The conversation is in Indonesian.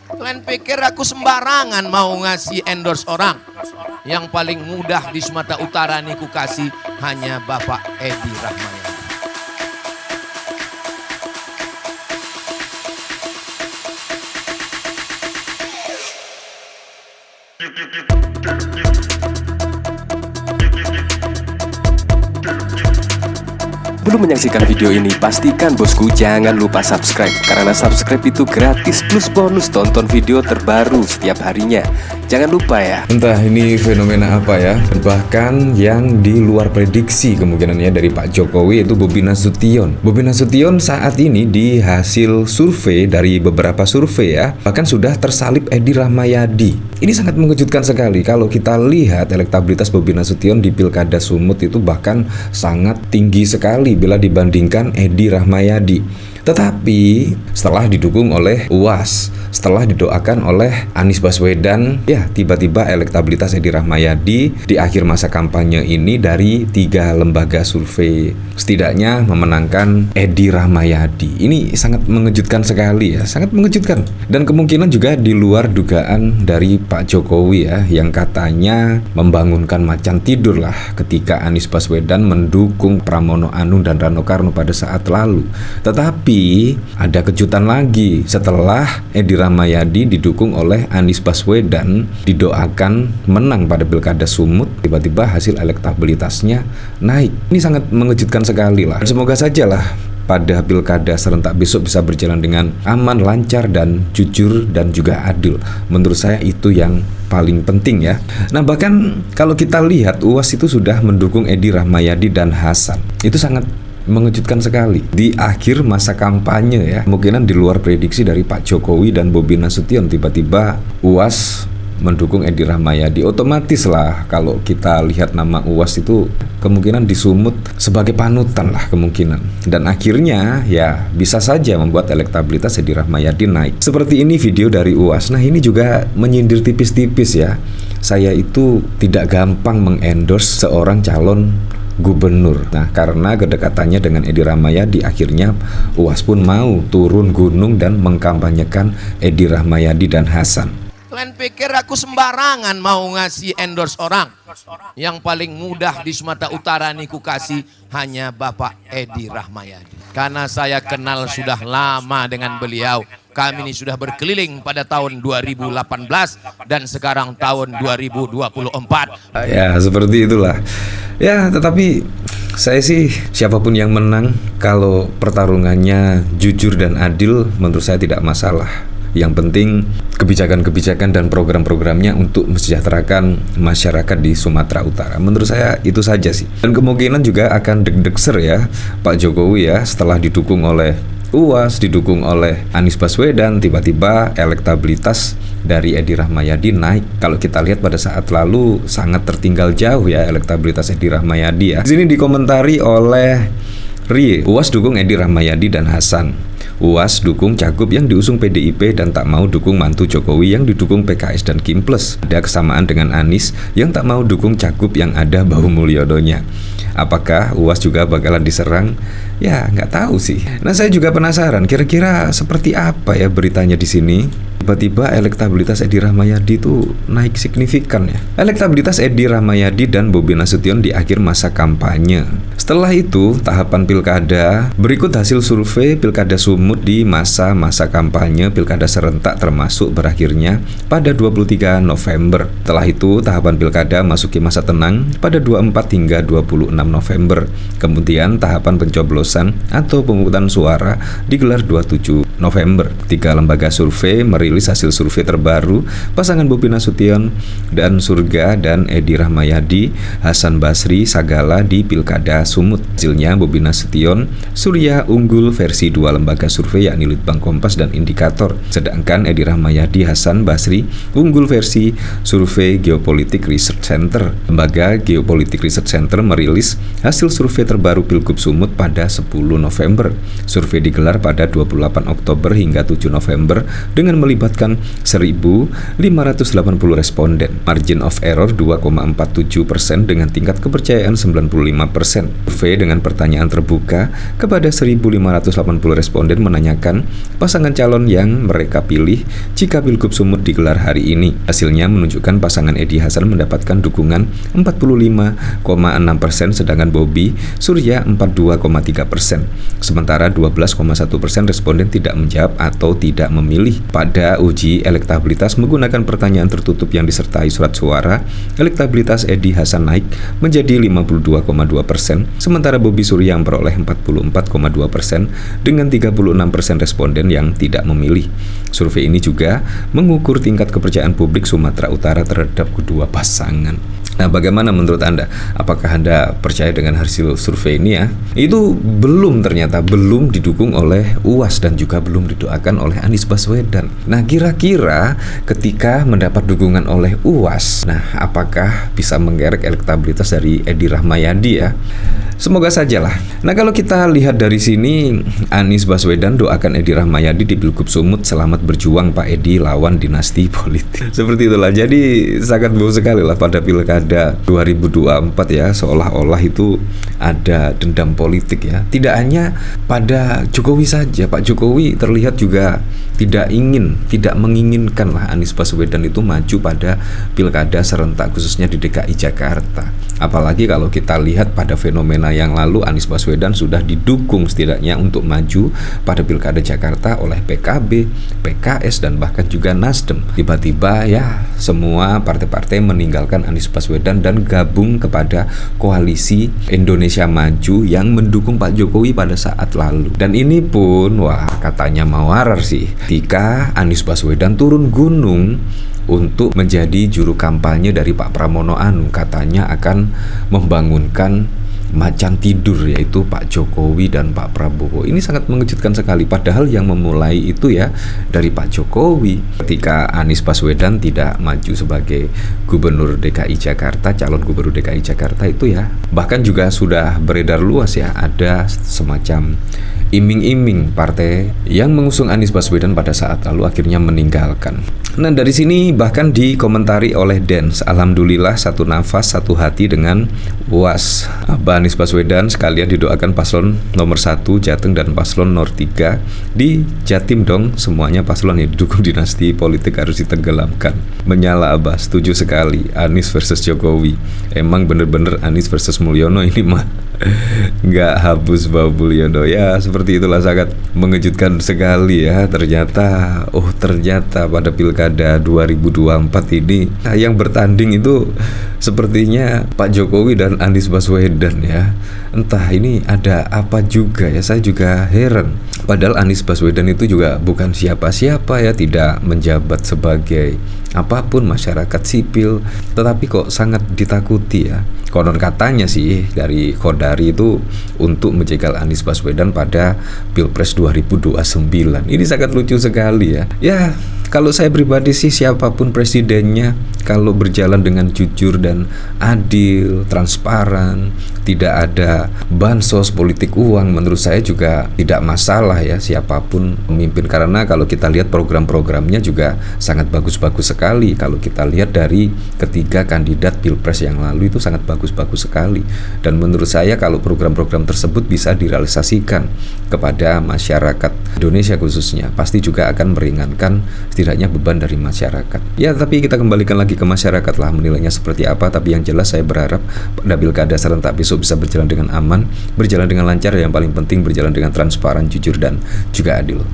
Kalian pikir aku sembarangan mau ngasih endorse orang? Yang paling mudah di Sumatera Utara nih ku kasih hanya Bapak Edi Rahmayadi. Belum menyaksikan video ini, pastikan bosku jangan lupa subscribe. Karena subscribe itu gratis plus bonus tonton video terbaru setiap harinya. Jangan lupa ya. Entah ini fenomena apa ya, bahkan yang di luar prediksi kemungkinannya dari Pak Jokowi, yaitu Bobi Nasution. Bobi Nasution saat ini di hasil survei dari beberapa survei ya, bahkan sudah tersalib Edi Rahmayadi. Ini sangat mengejutkan sekali. Kalau kita lihat elektabilitas Bobi Nasution di Pilkada Sumut itu bahkan sangat tinggi sekali bila dibandingkan Edi Rahmayadi. Tetapi setelah didukung oleh UAS, setelah didoakan oleh Anies Baswedan, ya tiba-tiba elektabilitas Edi Rahmayadi di akhir masa kampanye ini dari 3 lembaga survei setidaknya memenangkan Edi Rahmayadi. Ini sangat mengejutkan sekali ya, sangat mengejutkan. Dan kemungkinan juga di luar dugaan dari Pak Jokowi ya, yang katanya membangunkan macan tidur lah ketika Anies Baswedan mendukung Pramono Anung dan Rano Karno pada saat lalu. Tetapi ada kejutan lagi setelah Edi Rahmayadi didukung oleh Anies Baswedan, didoakan menang pada Pilkada Sumut, tiba-tiba hasil elektabilitasnya naik. Ini sangat mengejutkan sekali lah. Semoga saja lah pada Pilkada serentak besok bisa berjalan dengan aman, lancar, dan jujur dan juga adil. Menurut saya itu yang paling penting ya. Nah bahkan kalau kita lihat UAS itu sudah mendukung Edi Rahmayadi dan Hasan. Itu sangat mengejutkan sekali di akhir masa kampanye ya. Kemungkinan di luar prediksi dari Pak Jokowi dan Bobi Nasution, tiba-tiba UAS mendukung Edi Rahmayadi. Otomatis lah kalau kita lihat nama UAS itu kemungkinan di Sumut sebagai panutan lah kemungkinan. Dan akhirnya ya bisa saja membuat elektabilitas Edi Rahmayadi naik. Seperti ini video dari UAS. Nah ini juga menyindir tipis-tipis ya. Saya itu tidak gampang mengendorse seorang calon gubernur. Nah, karena kedekatannya dengan Edi Rahmayadi, akhirnya UAS pun mau turun gunung dan mengkampanyekan Edi Rahmayadi dan Hasan. Kalian pikir aku sembarangan mau ngasih endorse orang? Yang paling mudah di Sumatera Utara nih ku kasih hanya Bapak Edi Rahmayadi. Karena saya kenal sudah lama dengan beliau. Kami ini sudah berkeliling pada tahun 2018 dan sekarang tahun 2024. Ya, seperti itulah. Ya, tetapi saya sih siapapun yang menang, kalau pertarungannya jujur dan adil, menurut saya tidak masalah. Yang penting kebijakan-kebijakan dan program-programnya untuk mensejahterakan masyarakat di Sumatera Utara. Menurut saya itu saja sih. Dan kemungkinan juga akan deg-degser ya Pak Jokowi ya, setelah didukung oleh UAS, didukung oleh Anies Baswedan, tiba-tiba elektabilitas dari Edi Rahmayadi naik. Kalau kita lihat pada saat lalu sangat tertinggal jauh ya elektabilitas Edi Rahmayadi ya. Di sini dikomentari oleh Rie, UAS dukung Edi Rahmayadi dan Hasan. UAS dukung Cagup yang diusung PDIP dan tak mau dukung mantu Jokowi yang didukung PKS dan Kim Plus. Ada kesamaan dengan Anies yang tak mau dukung Cagup yang ada Bau Mulyodonya. Apakah UAS juga bakalan diserang? Ya nggak tahu sih. Nah saya juga penasaran kira-kira seperti apa ya beritanya di sini. Tiba-tiba elektabilitas Edi Rahmayadi itu naik signifikan ya. Elektabilitas Edi Rahmayadi dan Bobi Nasution di akhir masa kampanye. Setelah itu tahapan pilkada. Berikut hasil survei Pilkada Sumut di masa-masa kampanye Pilkada serentak termasuk berakhirnya pada 23 November. Setelah itu tahapan pilkada masuki masa tenang pada 24 hingga 26 November. Kemudian tahapan pencoblosan atau pemungutan suara digelar 27 November. 3 lembaga survei merilis hasil survei terbaru pasangan Bobi Nasution dan Surga dan Edi Rahmayadi, Hasan Basri, Sagala di Pilkada Sumut. Hasilnya Bobi Nasution, Surya unggul versi 2 lembaga survei yakni Litbang Kompas dan Indikator. Sedangkan Edi Rahmayadi, Hasan Basri unggul versi survei Geopolitik Research Center. Lembaga Geopolitik Research Center merilis hasil survei terbaru Pilgub Sumut pada 10 November. Survei digelar pada 28 Oktober hingga 7 November dengan melibatkan mendapatkan 1.580 responden. Margin of error 2,47% dengan tingkat kepercayaan 95%. Survei dengan pertanyaan terbuka kepada 1.580 responden menanyakan pasangan calon yang mereka pilih jika Pilgub Sumut digelar hari ini. Hasilnya menunjukkan pasangan Edi Hasan mendapatkan dukungan 45,6%, sedangkan Bobi Surya 42,3%. Sementara 12,1% responden tidak menjawab atau tidak memilih. Pada uji elektabilitas menggunakan pertanyaan tertutup yang disertai surat suara, elektabilitas Edi Hasan naik menjadi 52,2%, sementara Bobi Surya memperoleh 44,2% dengan 36% responden yang tidak memilih. Survei ini juga mengukur tingkat kepercayaan publik Sumatera Utara terhadap kedua pasangan. Nah, bagaimana menurut Anda? Apakah Anda percaya dengan hasil survei ini ya? Itu ternyata belum didukung oleh UAS dan juga belum didoakan oleh Anies Baswedan. Nah, kira-kira ketika mendapat dukungan oleh UAS, nah apakah bisa menggerek elektabilitas dari Edi Rahmayadi ya? Semoga sajalah. Nah, kalau kita lihat dari sini, Anies Baswedan doakan Edi Rahmayadi di Pilgub Sumut, selamat berjuang Pak Edi lawan dinasti politik. Seperti itulah. Jadi sangat bau sekali lah pada pilkada 2024 ya, seolah-olah itu ada dendam politik ya. Tidak hanya pada Jokowi saja, Pak Jokowi terlihat juga tidak menginginkan lah Anies Baswedan itu maju pada pilkada serentak khususnya di DKI Jakarta. Apalagi kalau kita lihat pada fenomena yang lalu, Anies Baswedan sudah didukung setidaknya untuk maju pada pilkada Jakarta oleh PKB, PKS, dan bahkan juga Nasdem. Tiba-tiba ya semua partai-partai meninggalkan Anies Baswedan dan gabung kepada koalisi Indonesia Maju yang mendukung Pak Jokowi pada saat lalu. Dan ini pun wah katanya mawarar sih ketika Anies Baswedan turun gunung untuk menjadi juru kampanye dari Pak Pramono Anung. Katanya akan membangunkan macan tidur, yaitu Pak Jokowi dan Pak Prabowo. Ini sangat mengejutkan sekali, padahal yang memulai itu ya dari Pak Jokowi. Ketika Anies Baswedan tidak maju sebagai gubernur DKI Jakarta, calon gubernur DKI Jakarta itu ya, bahkan juga sudah beredar luas ya, ada semacam iming-iming partai yang mengusung Anies Baswedan pada saat lalu akhirnya meninggalkan. Nah, dari sini bahkan dikomentari oleh Dens, alhamdulillah satu nafas satu hati dengan UAS. Abah Anies Baswedan sekalian didoakan paslon nomor 1 Jateng dan paslon nomor 3 di Jatim dong, semuanya paslon yang didukung dinasti politik harus ditenggelamkan. Menyala Abah, setuju sekali. Anies versus Jokowi, emang bener-bener Anies versus Mulyono ini mah nggak habis bau Mulyono ya. Seperti itulah, sangat mengejutkan sekali ya. Ternyata pada pilkada 2024 ini yang bertanding itu sepertinya Pak Jokowi dan Anies Baswedan ya. Entah ini ada apa juga ya, saya juga heran. Padahal Anies Baswedan itu juga bukan siapa-siapa ya, tidak menjabat sebagai apapun masyarakat sipil, tetapi kok sangat ditakuti ya. Konon katanya sih dari Khodari itu untuk menjegal Anies Baswedan pada Pilpres 2029. Ini sangat lucu sekali ya. Ya, kalau saya pribadi sih siapapun presidennya, kalau berjalan dengan jujur dan adil, transparan, tidak ada bansos politik uang, menurut saya juga tidak masalah ya siapapun pemimpin. Karena kalau kita lihat program-programnya juga sangat bagus-bagus sekali. Kalau kita lihat dari ketiga kandidat Pilpres yang lalu itu sangat bagus-bagus sekali. Dan menurut saya kalau program-program tersebut bisa direalisasikan kepada masyarakat Indonesia khususnya, pasti juga akan meringankan setidaknya beban dari masyarakat. Ya, tapi kita kembalikan lagi ke masyarakat lah menilainya seperti apa. Tapi yang jelas saya berharap pada pilkada serentak besok bisa berjalan dengan aman, berjalan dengan lancar, yang paling penting berjalan dengan transparan, jujur, dan juga adil.